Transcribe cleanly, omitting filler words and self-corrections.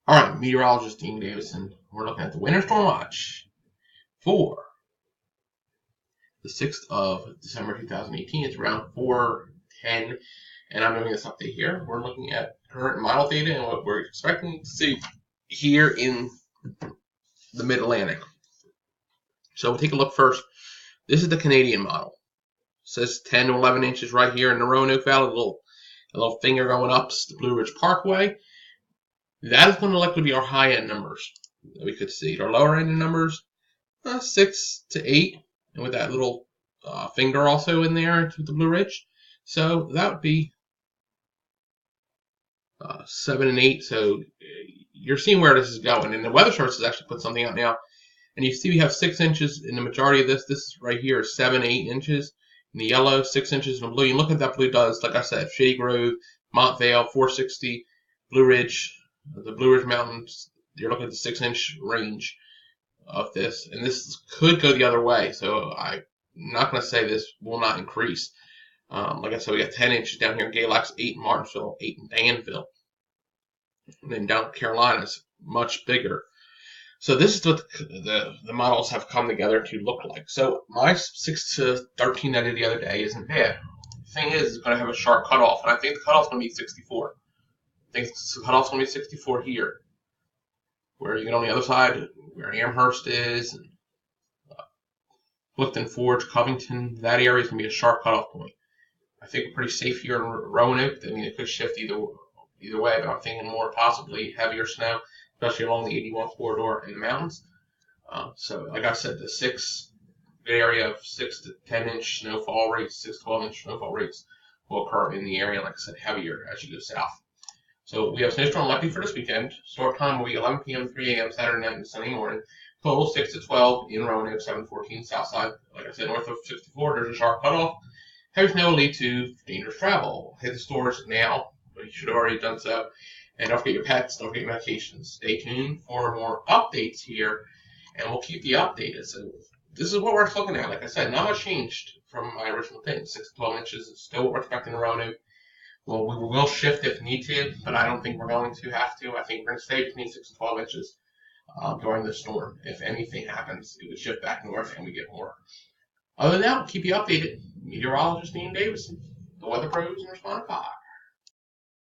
All right, meteorologist Dean Davison. We're looking at the winter storm watch for the 6th of December 2018. It's around 4:10, and I'm doing this update here. We're looking at current model data and what we're expecting to see here in the Mid-Atlantic. So we'll take a look first. This is the Canadian model. It says 10 to 11 inches right here in the Roanoke Valley. A little finger going up, the Blue Ridge Parkway. That is going to likely be our high-end numbers that we could see. Our lower-end numbers, 6 to 8, and with that little finger also in there to the Blue Ridge. So that would be 7 and 8. So you're seeing where this is going. And the Weather Service has actually put something out now. And you see we have 6 inches in the majority of this. This right here is 7, 8 inches. In the yellow, 6 inches in the blue. You look at that blue does, like I said, Shady Grove, Montvale, 460, Blue Ridge, the Blue Ridge Mountains. You're looking at the 6-inch range of this. And this could go the other way. So I'm not going to say this will not increase. Like I said, we got 10 inches down here in Galax, 8 in Martinsville, 8 in Danville. And then down Carolina is much bigger. So this is what the models have come together to look like. So my 6 to 13 that I did the other day isn't bad. The thing is, it's going to have a sharp cutoff, and I think the cutoff's going to be 64. I think the cutoff's going to be 64 here, where you get on the other side, where Amherst is, and Clifton Forge, Covington, that area is going to be a sharp cutoff point. I think we're pretty safe here in Roanoke. I mean, it could shift either way, but I'm thinking more possibly heavier snow, especially along the 81 corridor in the mountains. So, like I said, the 6 area of 6 to 10 inch snowfall rates, 6 to 12 inch snowfall rates will occur in the area, like I said, heavier as you go south. So we have snowstorm likely for this weekend. Start time will be 11 p.m. 3 a.m. Saturday night and Sunday morning. Total 6 to 12 in Roanoke, 714 south side. Like I said, north of 64, there's a sharp cutoff. Heavy snow will lead to dangerous travel. Hit the stores now, but you should have already done so. And don't forget your pets, don't forget your medications. Stay tuned for more updates here, and we'll keep you updated. So this is what we're looking at. Like I said, not much changed from my original thing. 6 to 12 inches is still what we're expecting in Roanoke. Well, we will shift if need to, but I don't think we're going to have to. I think we're going to stay between 6 to 12 inches during the storm. If anything happens, it would shift back north and we get more. Other than that, we'll keep you updated. Meteorologist Dean Davison, the Weather Pros, and Responder 5.